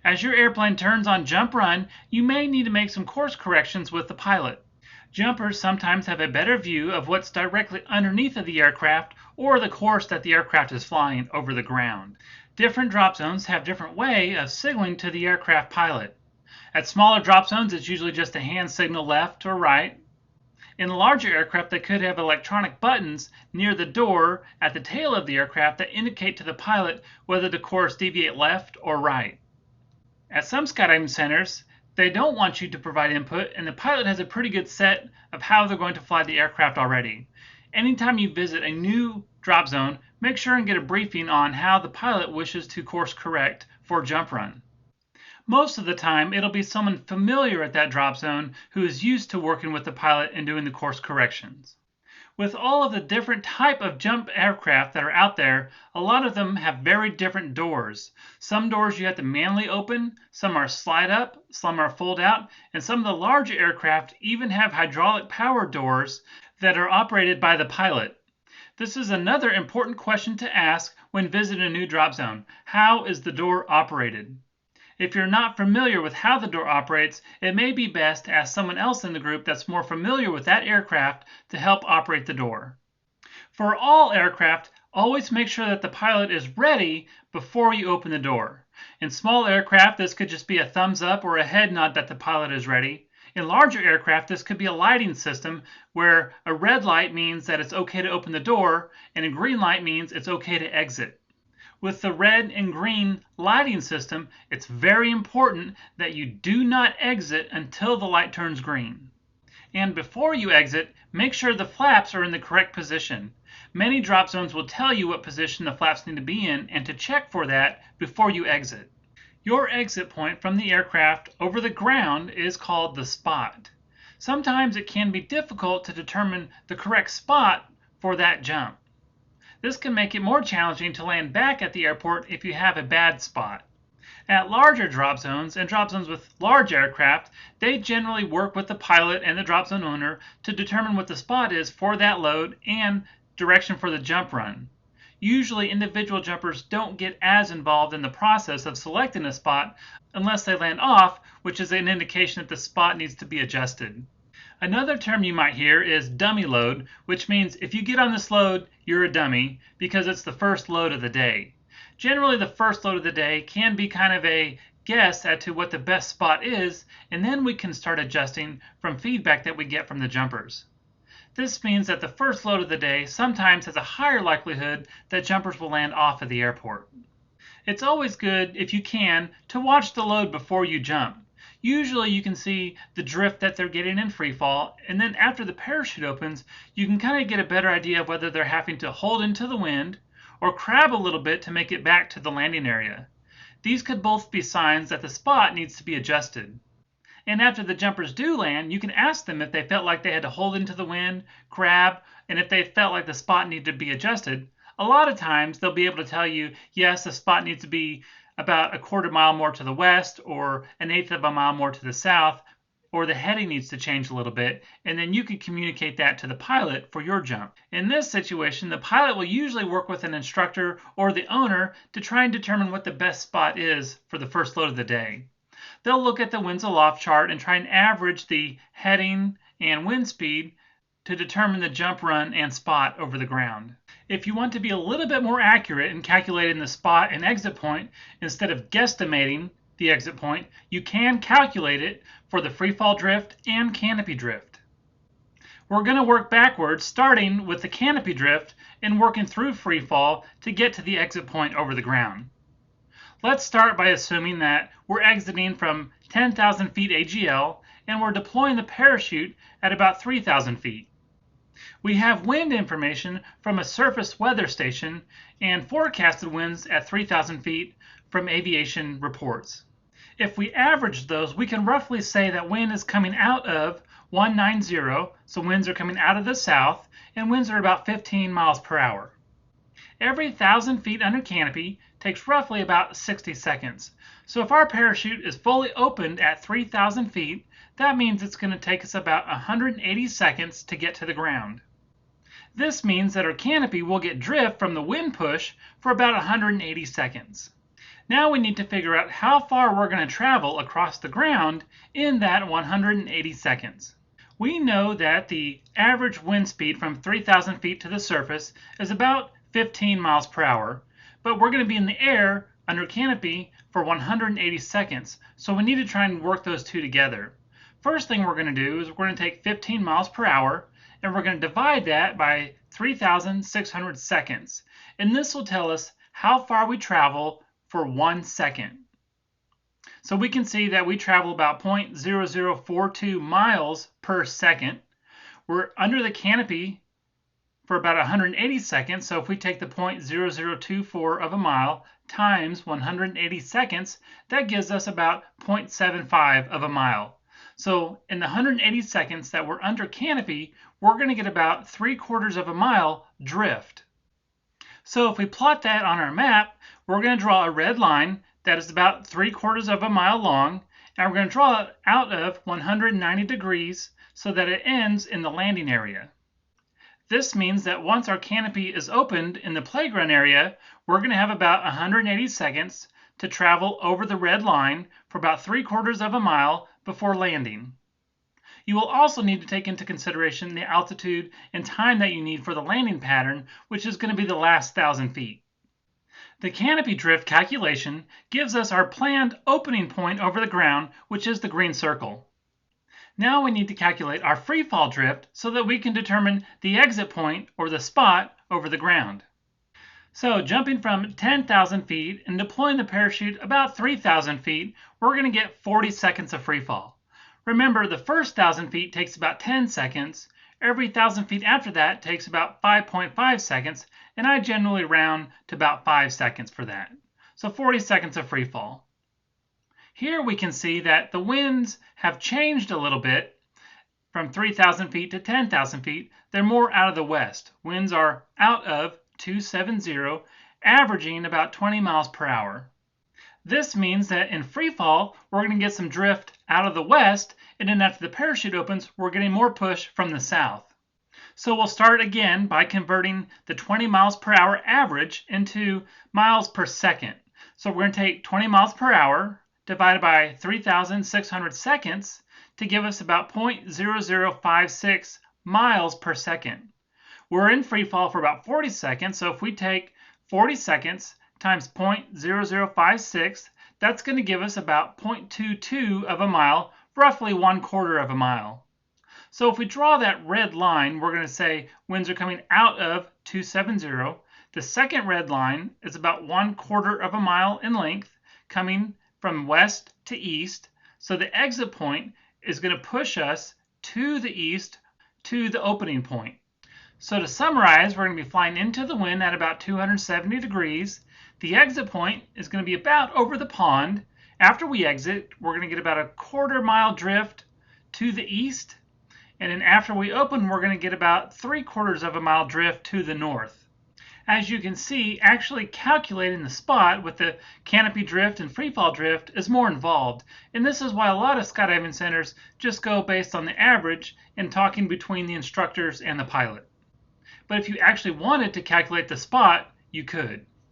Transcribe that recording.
As your airplane turns on jump run, you may need to make some course corrections with the pilot. Jumpers sometimes have a better view of what's directly underneath of the aircraft or the course that the aircraft is flying over the ground. Different drop zones have different way of signaling to the aircraft pilot. At smaller drop zones, it's usually just a hand signal left or right. In the larger aircraft, they could have electronic buttons near the door at the tail of the aircraft that indicate to the pilot whether the course deviate left or right. At some skydiving centers, they don't want you to provide input, and the pilot has a pretty good set of how they're going to fly the aircraft already. Anytime you visit a new drop zone, make sure and get a briefing on how the pilot wishes to course correct for jump run. Most of the time, it'll be someone familiar at that drop zone who is used to working with the pilot and doing the course corrections. With all of the different type of jump aircraft that are out there, a lot of them have very different doors. Some doors you have to manually open, some are slide up, some are fold out, and some of the larger aircraft even have hydraulic power doors that are operated by the pilot. This is another important question to ask when visiting a new drop zone. How is the door operated? If you're not familiar with how the door operates, it may be best to ask someone else in the group that's more familiar with that aircraft to help operate the door. For all aircraft, always make sure that the pilot is ready before you open the door. In small aircraft, this could just be a thumbs up or a head nod that the pilot is ready. In larger aircraft, this could be a lighting system where a red light means that it's okay to open the door and a green light means it's okay to exit. With the red and green lighting system, it's very important that you do not exit until the light turns green. And before you exit, make sure the flaps are in the correct position. Many drop zones will tell you what position the flaps need to be in and to check for that before you exit. Your exit point from the aircraft over the ground is called the spot. Sometimes it can be difficult to determine the correct spot for that jump. This can make it more challenging to land back at the airport if you have a bad spot. At larger drop zones and drop zones with large aircraft, they generally work with the pilot and the drop zone owner to determine what the spot is for that load and direction for the jump run. Usually individual jumpers don't get as involved in the process of selecting a spot unless they land off, which is an indication that the spot needs to be adjusted. Another term you might hear is dummy load, which means if you get on this load, you're a dummy because it's the first load of the day. Generally, the first load of the day can be kind of a guess as to what the best spot is, and then we can start adjusting from feedback that we get from the jumpers. This means that the first load of the day sometimes has a higher likelihood that jumpers will land off of the airport. It's always good, if you can, to watch the load before you jump. Usually you can see the drift that they're getting in free fall, and then after the parachute opens, you can kind of get a better idea of whether they're having to hold into the wind or crab a little bit to make it back to the landing area. These could both be signs that the spot needs to be adjusted. And after the jumpers do land, you can ask them if they felt like they had to hold into the wind, crab, and if they felt like the spot needed to be adjusted. A lot of times they'll be able to tell you, yes, the spot needs to be about a quarter mile more to the west or an eighth of a mile more to the south, or the heading needs to change a little bit, and then you can communicate that to the pilot for your jump. In this situation, the pilot will usually work with an instructor or the owner to try and determine what the best spot is for the first load of the day. They'll look at the winds aloft chart and try and average the heading and wind speed to determine the jump run and spot over the ground. If you want to be a little bit more accurate in calculating the spot and exit point, instead of guesstimating the exit point, you can calculate it for the free fall drift and canopy drift. We're going to work backwards, starting with the canopy drift and working through free fall to get to the exit point over the ground. Let's start by assuming that we're exiting from 10,000 feet AGL and we're deploying the parachute at about 3,000 feet. We have wind information from a surface weather station and forecasted winds at 3,000 feet from aviation reports. If we average those, we can roughly say that wind is coming out of 190, so winds are coming out of the south, and winds are about 15 miles per hour. Every 1,000 feet under canopy takes roughly about 60 seconds. So if our parachute is fully opened at 3,000 feet, that means it's going to take us about 180 seconds to get to the ground. This means that our canopy will get drift from the wind push for about 180 seconds. Now we need to figure out how far we're going to travel across the ground in that 180 seconds. We know that the average wind speed from 3,000 feet to the surface is about 15 miles per hour, but we're going to be in the air under canopy for 180 seconds, so we need to try and work those two together. First thing we're going to do is we're going to take 15 miles per hour and we're going to divide that by 3,600 seconds, and this will tell us how far we travel for 1 second. So we can see that we travel about 0.0042 miles per second. We're under the canopy for about 180 seconds, so if we take the 0.0024 of a mile times 180 seconds, that gives us about 0.75 of a mile. So in the 180 seconds that we're under canopy, we're going to get about 3/4 of a mile drift. So if we plot that on our map, we're going to draw a red line that is about 3/4 of a mile long, and we're going to draw it out of 190 degrees so that it ends in the landing area. This means that once our canopy is opened in the playground area, we're going to have about 180 seconds to travel over the red line for about 3/4 of a mile before landing. You will also need to take into consideration the altitude and time that you need for the landing pattern, which is going to be the last 1,000 feet. The canopy drift calculation gives us our planned opening point over the ground, which is the green circle. Now we need to calculate our free fall drift so that we can determine the exit point or the spot over the ground. So jumping from 10,000 feet and deploying the parachute about 3,000 feet, we're going to get 40 seconds of free fall. Remember, the first 1,000 feet takes about 10 seconds. Every 1,000 feet after that takes about 5.5 seconds, and I generally round to about 5 seconds for that. So 40 seconds of free fall. Here we can see that the winds have changed a little bit from 3,000 feet to 10,000 feet. They're more out of the west. Winds are out of 270, averaging about 20 miles per hour. This means that in free fall, we're going to get some drift out of the west, and then after the parachute opens, we're getting more push from the south. So we'll start again by converting the 20 miles per hour average into miles per second. So we're going to take 20 miles per hour divided by 3,600 seconds to give us about 0.0056 miles per second. We're in free fall for about 40 seconds, so if we take 40 seconds times 0.0056, that's going to give us about 0.22 of a mile, roughly 1/4 of a mile. So if we draw that red line, we're going to say winds are coming out of 270. The second red line is about 1/4 of a mile in length, coming from west to east. So the exit point is going to push us to the east to the opening point. So to summarize, we're going to be flying into the wind at about 270 degrees. The exit point is going to be about over the pond. After we exit, we're going to get about a 1/4 mile drift to the east. And then after we open, we're going to get about 3/4 of a mile drift to the north. As you can see, actually calculating the spot with the canopy drift and freefall drift is more involved. And this is why a lot of skydiving centers just go based on the average and talking between the instructors and the pilot. But if you actually wanted to calculate the spot, you could.